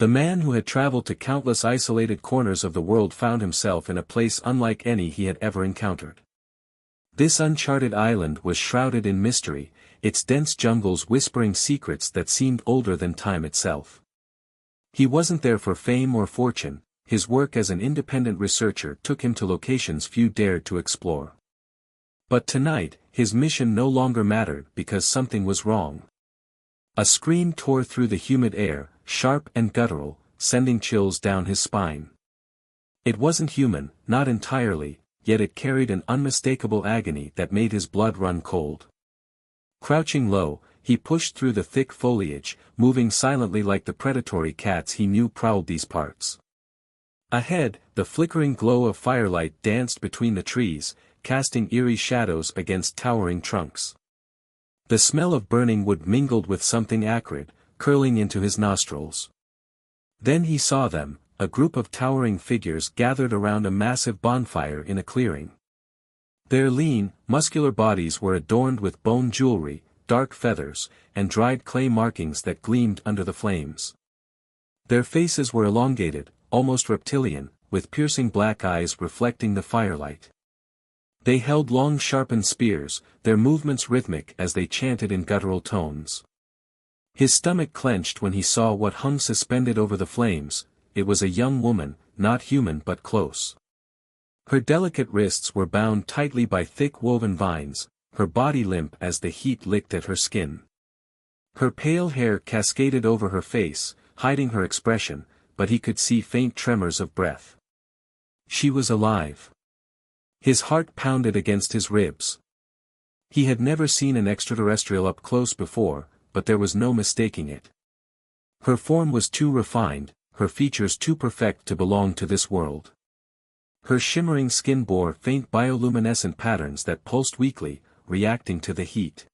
The man who had traveled to countless isolated corners of the world found himself in a place unlike any he had ever encountered. This uncharted island was shrouded in mystery, its dense jungles whispering secrets that seemed older than time itself. He wasn't there for fame or fortune, his work as an independent researcher took him to locations few dared to explore. But tonight, his mission no longer mattered because something was wrong. A scream tore through the humid air, sharp and guttural, sending chills down his spine. It wasn't human, not entirely, yet it carried an unmistakable agony that made his blood run cold. Crouching low, he pushed through the thick foliage, moving silently like the predatory cats he knew prowled these parts. Ahead, the flickering glow of firelight danced between the trees, casting eerie shadows against towering trunks. The smell of burning wood mingled with something acrid, curling into his nostrils. Then he saw them, a group of towering figures gathered around a massive bonfire in a clearing. Their lean, muscular bodies were adorned with bone jewelry, dark feathers, and dried clay markings that gleamed under the flames. Their faces were elongated, almost reptilian, with piercing black eyes reflecting the firelight. They held long sharpened spears, their movements rhythmic as they chanted in guttural tones. His stomach clenched when he saw what hung suspended over the flames. It was a young woman, not human but close. Her delicate wrists were bound tightly by thick woven vines, her body limp as the heat licked at her skin. Her pale hair cascaded over her face, hiding her expression, but he could see faint tremors of breath. She was alive. His heart pounded against his ribs. He had never seen an extraterrestrial up close before, but there was no mistaking it. Her form was too refined, her features too perfect to belong to this world. Her shimmering skin bore faint bioluminescent patterns that pulsed weakly, reacting to the heat.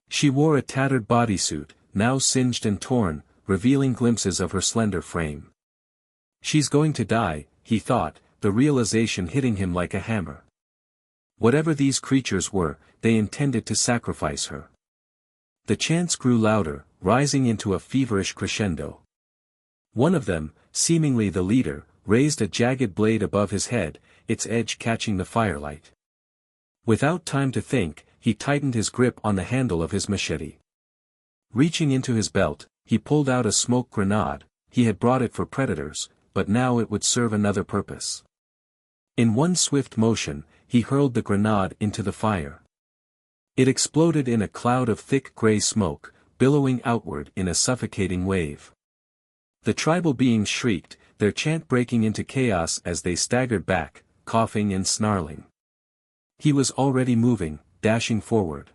She wore a tattered bodysuit, now singed and torn, revealing glimpses of her slender frame. She's going to die, he thought, the realization hitting him like a hammer. Whatever these creatures were, they intended to sacrifice her. The chants grew louder, rising into a feverish crescendo. One of them, seemingly the leader, raised a jagged blade above his head, its edge catching the firelight. Without time to think, he tightened his grip on the handle of his machete. Reaching into his belt, he pulled out a smoke grenade. He had brought it for predators, but now it would serve another purpose. In one swift motion, he hurled the grenade into the fire. It exploded in a cloud of thick gray smoke, billowing outward in a suffocating wave. The tribal beings shrieked, their chant breaking into chaos as they staggered back, coughing and snarling. He was already moving, dashing forward.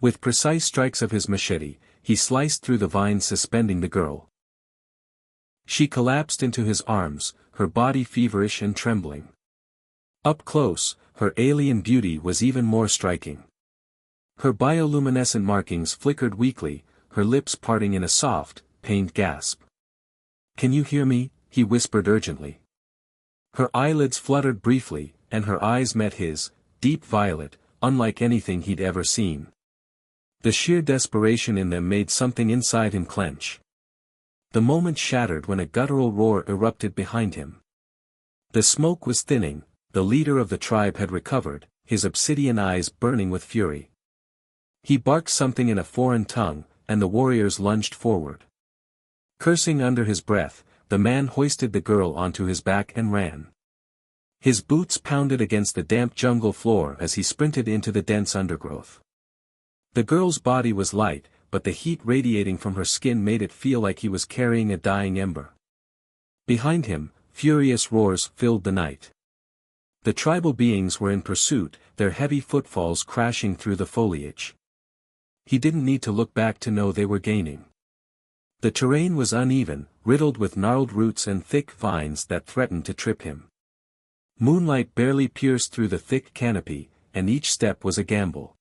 With precise strikes of his machete, he sliced through the vines suspending the girl. She collapsed into his arms, her body feverish and trembling. Up close, her alien beauty was even more striking. Her bioluminescent markings flickered weakly, her lips parting in a soft, pained gasp. "Can you hear me?" he whispered urgently. Her eyelids fluttered briefly, and her eyes met his, deep violet, unlike anything he'd ever seen. The sheer desperation in them made something inside him clench. The moment shattered when a guttural roar erupted behind him. The smoke was thinning, the leader of the tribe had recovered, his obsidian eyes burning with fury. He barked something in a foreign tongue, and the warriors lunged forward. Cursing under his breath, the man hoisted the girl onto his back and ran. His boots pounded against the damp jungle floor as he sprinted into the dense undergrowth. The girl's body was light, but the heat radiating from her skin made it feel like he was carrying a dying ember. Behind him, furious roars filled the night. The tribal beings were in pursuit, their heavy footfalls crashing through the foliage. He didn't need to look back to know they were gaining. The terrain was uneven, riddled with gnarled roots and thick vines that threatened to trip him. Moonlight barely pierced through the thick canopy, and each step was a gamble.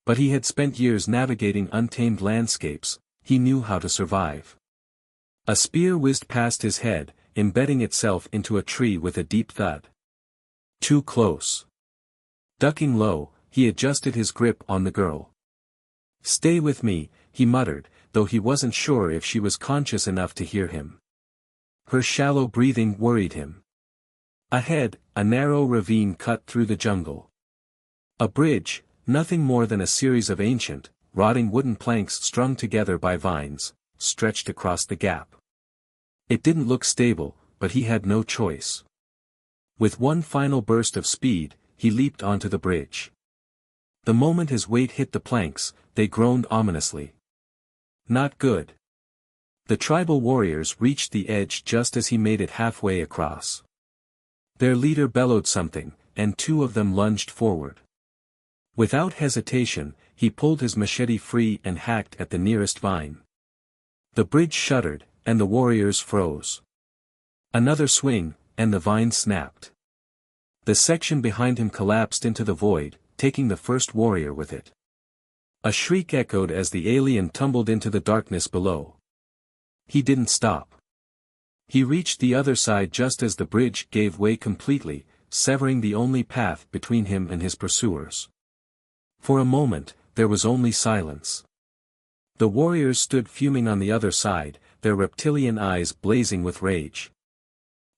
But he had spent years navigating untamed landscapes, he knew how to survive. A spear whizzed past his head, embedding itself into a tree with a deep thud. Too close. Ducking low, he adjusted his grip on the girl. "Stay with me," he muttered, though he wasn't sure if she was conscious enough to hear him. Her shallow breathing worried him. Ahead, a narrow ravine cut through the jungle. A bridge, nothing more than a series of ancient, rotting wooden planks strung together by vines, stretched across the gap. It didn't look stable, but he had no choice. With one final burst of speed, he leaped onto the bridge. The moment his weight hit the planks, they groaned ominously. Not good. The tribal warriors reached the edge just as he made it halfway across. Their leader bellowed something, and two of them lunged forward. Without hesitation, he pulled his machete free and hacked at the nearest vine. The bridge shuddered, and the warriors froze. Another swing, and the vine snapped. The section behind him collapsed into the void, taking the first warrior with it. A shriek echoed as the alien tumbled into the darkness below. He didn't stop. He reached the other side just as the bridge gave way completely, severing the only path between him and his pursuers. For a moment, there was only silence. The warriors stood fuming on the other side, their reptilian eyes blazing with rage.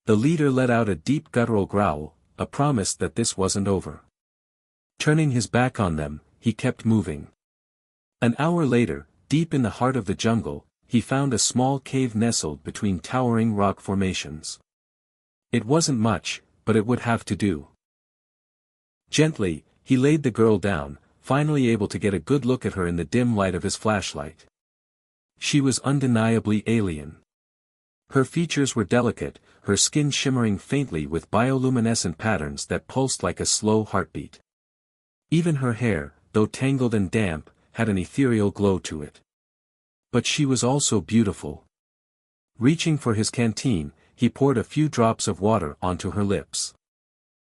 The leader let out a deep guttural growl, a promise that this wasn't over. Turning his back on them, he kept moving. An hour later, deep in the heart of the jungle, he found a small cave nestled between towering rock formations. It wasn't much, but it would have to do. Gently, he laid the girl down, finally able to get a good look at her in the dim light of his flashlight. She was undeniably alien. Her features were delicate, her skin shimmering faintly with bioluminescent patterns that pulsed like a slow heartbeat. Even her hair, though tangled and damp, had an ethereal glow to it. But she was also beautiful. Reaching for his canteen, he poured a few drops of water onto her lips.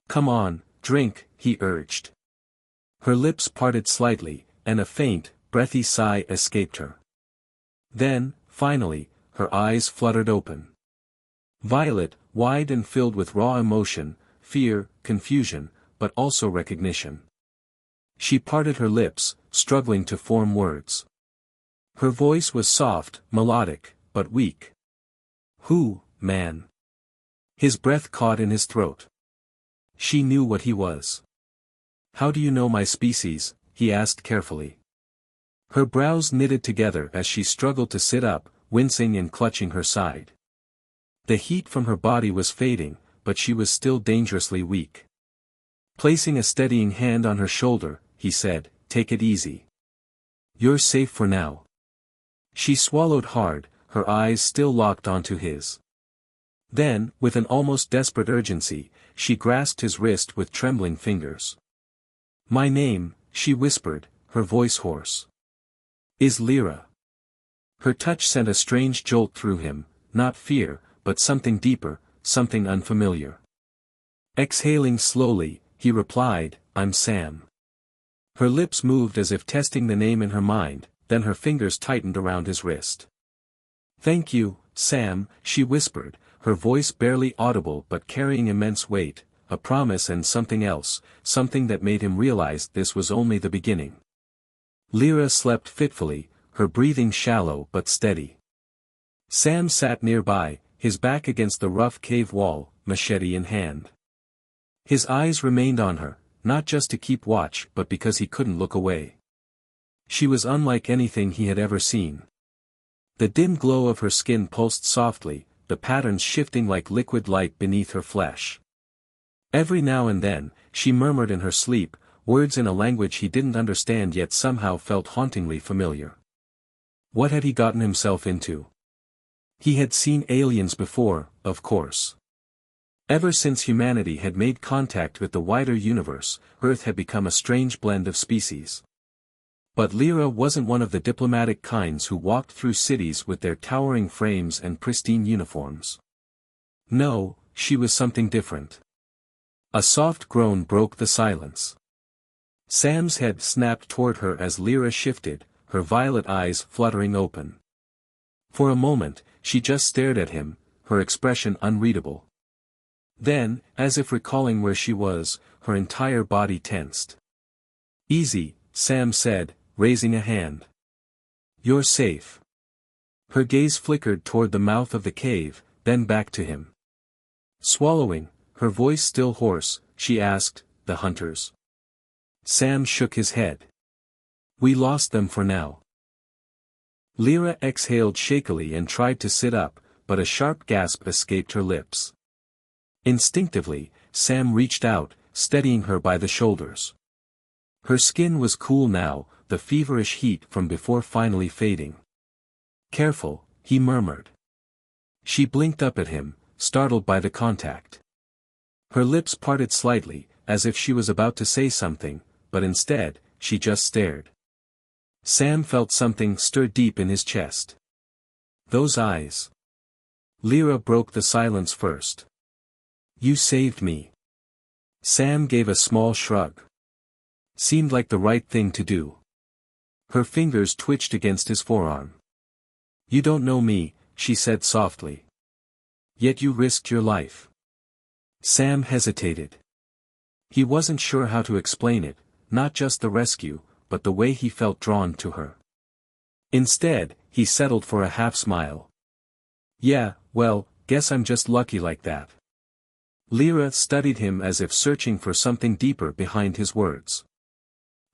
"Come on, drink," he urged. Her lips parted slightly, and a faint, breathy sigh escaped her. Then, finally, her eyes fluttered open. Violet, wide and filled with raw emotion, fear, confusion, but also recognition. She parted her lips, struggling to form words. Her voice was soft, melodic, but weak. "Who, man?" His breath caught in his throat. She knew what he was. "How do you know my species?" he asked carefully. Her brows knitted together as she struggled to sit up, wincing and clutching her side. The heat from her body was fading, but she was still dangerously weak. Placing a steadying hand on her shoulder, he said, "Take it easy. You're safe for now." She swallowed hard, her eyes still locked onto his. Then, with an almost desperate urgency, she grasped his wrist with trembling fingers. "My name," she whispered, her voice hoarse, "is Lyra." Her touch sent a strange jolt through him, not fear, but something deeper, something unfamiliar. Exhaling slowly, he replied, "I'm Sam." Her lips moved as if testing the name in her mind, then her fingers tightened around his wrist. "Thank you, Sam," she whispered, her voice barely audible but carrying immense weight, a promise and something else, something that made him realize this was only the beginning. Lyra slept fitfully, her breathing shallow but steady. Sam sat nearby, his back against the rough cave wall, machete in hand. His eyes remained on her, not just to keep watch but because he couldn't look away. She was unlike anything he had ever seen. The dim glow of her skin pulsed softly, the patterns shifting like liquid light beneath her flesh. Every now and then, she murmured in her sleep, words in a language he didn't understand yet somehow felt hauntingly familiar. What had he gotten himself into? He had seen aliens before, of course. Ever since humanity had made contact with the wider universe, Earth had become a strange blend of species. But Lyra wasn't one of the diplomatic kinds who walked through cities with their towering frames and pristine uniforms. No, she was something different. A soft groan broke the silence. Sam's head snapped toward her as Lyra shifted, her violet eyes fluttering open. For a moment, she just stared at him, her expression unreadable. Then, as if recalling where she was, her entire body tensed. "Easy," Sam said, raising a hand. "You're safe." Her gaze flickered toward the mouth of the cave, then back to him. Swallowing, her voice still hoarse, she asked, "The hunters?" Sam shook his head. "We lost them for now." Lyra exhaled shakily and tried to sit up, but a sharp gasp escaped her lips. Instinctively, Sam reached out, steadying her by the shoulders. Her skin was cool now, the feverish heat from before finally fading. "Careful," he murmured. She blinked up at him, startled by the contact. Her lips parted slightly, as if she was about to say something, but instead, she just stared. Sam felt something stir deep in his chest. Those eyes. Lyra broke the silence first. "You saved me." Sam gave a small shrug. Seemed like the right thing to do. Her fingers twitched against his forearm. "You don't know me," she said softly. "Yet you risked your life." Sam hesitated. He wasn't sure how to explain it, not just the rescue, but the way he felt drawn to her. Instead, he settled for a half-smile. "Yeah, well, guess I'm just lucky like that." Lyra studied him as if searching for something deeper behind his words.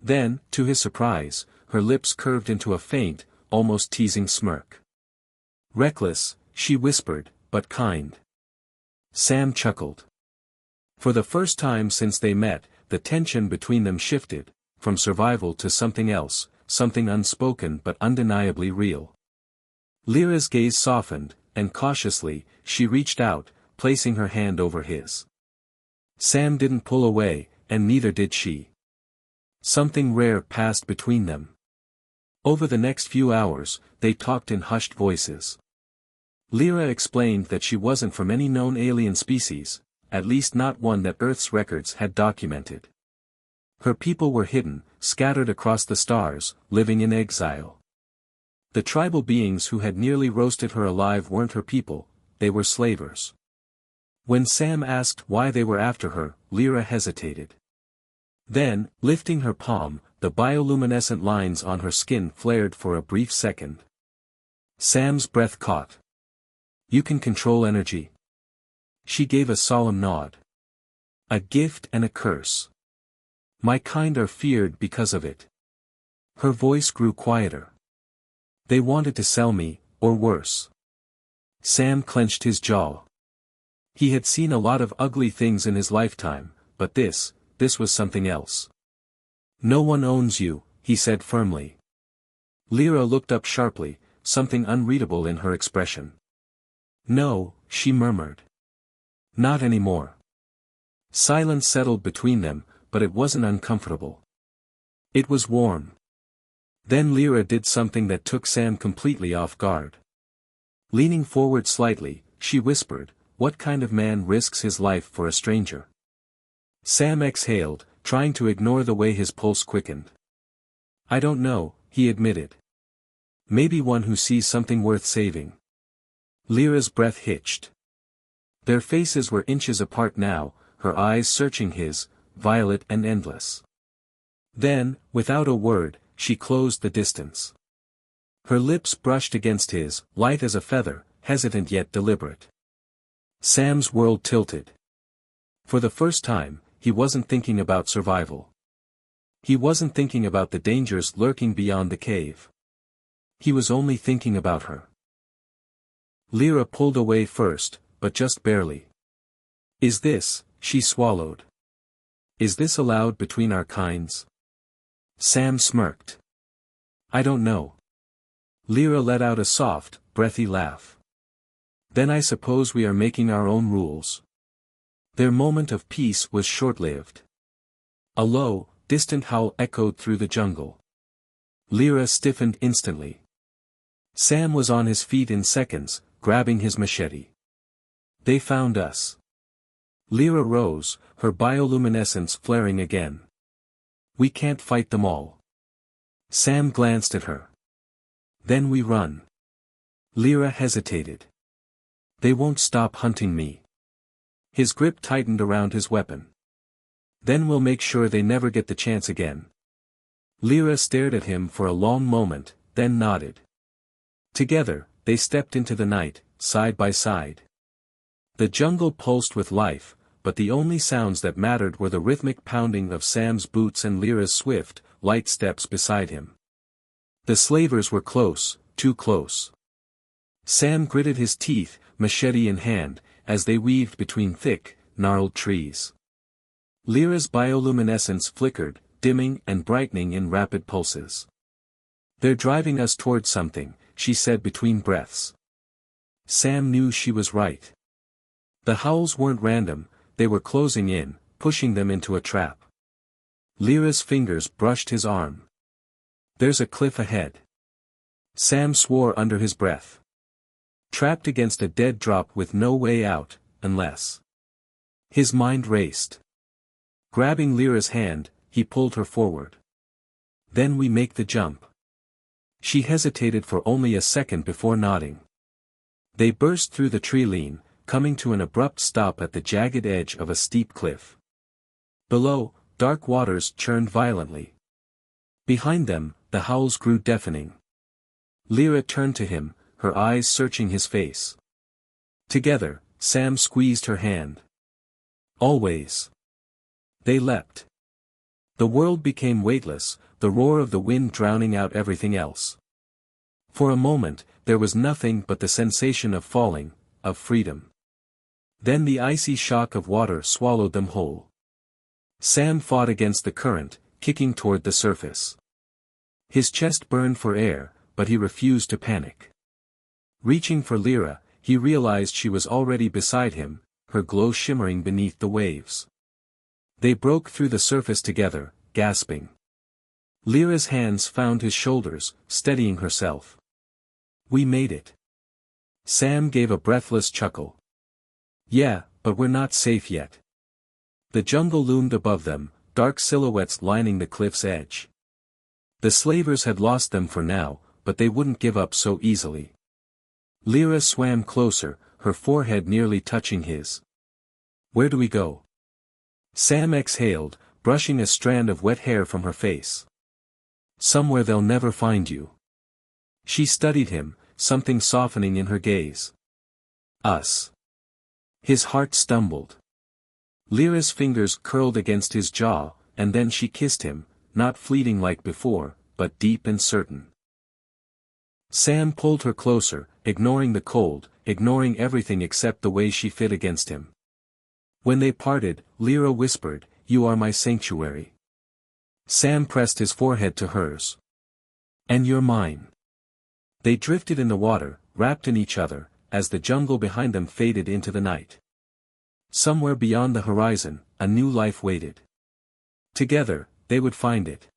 Then, to his surprise, her lips curved into a faint, almost teasing smirk. "Reckless," she whispered, "but kind." Sam chuckled. For the first time since they met, the tension between them shifted, from survival to something else, something unspoken but undeniably real. Lyra's gaze softened, and cautiously, she reached out, placing her hand over his. Sam didn't pull away, and neither did she. Something rare passed between them. Over the next few hours, they talked in hushed voices. Lyra explained that she wasn't from any known alien species, at least not one that Earth's records had documented. Her people were hidden, scattered across the stars, living in exile. The tribal beings who had nearly roasted her alive weren't her people, they were slavers. When Sam asked why they were after her, Lyra hesitated. Then, lifting her palm, the bioluminescent lines on her skin flared for a brief second. Sam's breath caught. "You can control energy." She gave a solemn nod. "A gift and a curse. My kind are feared because of it." Her voice grew quieter. "They wanted to sell me, or worse." Sam clenched his jaw. He had seen a lot of ugly things in his lifetime, but this was something else. "No one owns you," he said firmly. Lyra looked up sharply, something unreadable in her expression. "No," she murmured. "Not anymore." Silence settled between them, but it wasn't uncomfortable. It was warm. Then Lyra did something that took Sam completely off guard. Leaning forward slightly, she whispered, "What kind of man risks his life for a stranger?" Sam exhaled, trying to ignore the way his pulse quickened. "I don't know," he admitted. "Maybe one who sees something worth saving." Lyra's breath hitched. Their faces were inches apart now, her eyes searching his, violet and endless. Then, without a word, she closed the distance. Her lips brushed against his, light as a feather, hesitant yet deliberate. Sam's world tilted. For the first time, he wasn't thinking about survival. He wasn't thinking about the dangers lurking beyond the cave. He was only thinking about her. Lyra pulled away first, but just barely. "Is this," she swallowed. "Is this allowed between our kinds?" Sam smirked. "I don't know." Lyra let out a soft, breathy laugh. "Then I suppose we are making our own rules." Their moment of peace was short-lived. A low, distant howl echoed through the jungle. Lyra stiffened instantly. Sam was on his feet in seconds, grabbing his machete. "They found us." Lyra rose, her bioluminescence flaring again. "We can't fight them all." Sam glanced at her. "Then we run." Lyra hesitated. "They won't stop hunting me." His grip tightened around his weapon. "Then we'll make sure they never get the chance again." Lyra stared at him for a long moment, then nodded. Together, they stepped into the night, side by side. The jungle pulsed with life, but the only sounds that mattered were the rhythmic pounding of Sam's boots and Lyra's swift, light steps beside him. The slavers were close, too close. Sam gritted his teeth, machete in hand, as they weaved between thick, gnarled trees. Lyra's bioluminescence flickered, dimming and brightening in rapid pulses. "They're driving us towards something," she said between breaths. Sam knew she was right. The howls weren't random, they were closing in, pushing them into a trap. Lyra's fingers brushed his arm. "There's a cliff ahead." Sam swore under his breath. Trapped against a dead drop with no way out, unless... His mind raced. Grabbing Lyra's hand, he pulled her forward. "Then we make the jump." She hesitated for only a second before nodding. They burst through the tree line, coming to an abrupt stop at the jagged edge of a steep cliff. Below, dark waters churned violently. Behind them, the howls grew deafening. Lyra turned to him, her eyes searching his face. Together, Sam squeezed her hand. "Always." They leapt. The world became weightless, the roar of the wind drowning out everything else. For a moment, there was nothing but the sensation of falling, of freedom. Then the icy shock of water swallowed them whole. Sam fought against the current, kicking toward the surface. His chest burned for air, but he refused to panic. Reaching for Lyra, he realized she was already beside him, her glow shimmering beneath the waves. They broke through the surface together, gasping. Lyra's hands found his shoulders, steadying herself. "We made it." Sam gave a breathless chuckle. "Yeah, but we're not safe yet." The jungle loomed above them, dark silhouettes lining the cliff's edge. The slavers had lost them for now, but they wouldn't give up so easily. Lyra swam closer, her forehead nearly touching his. "Where do we go?" Sam exhaled, brushing a strand of wet hair from her face. "Somewhere they'll never find you." She studied him, something softening in her gaze. "Us." His heart stumbled. Lyra's fingers curled against his jaw, and then she kissed him, not fleeting like before, but deep and certain. Sam pulled her closer, ignoring the cold, ignoring everything except the way she fit against him. When they parted, Lyra whispered, "You are my sanctuary." Sam pressed his forehead to hers. "And you're mine." They drifted in the water, wrapped in each other, as the jungle behind them faded into the night. Somewhere beyond the horizon, a new life waited. Together, they would find it.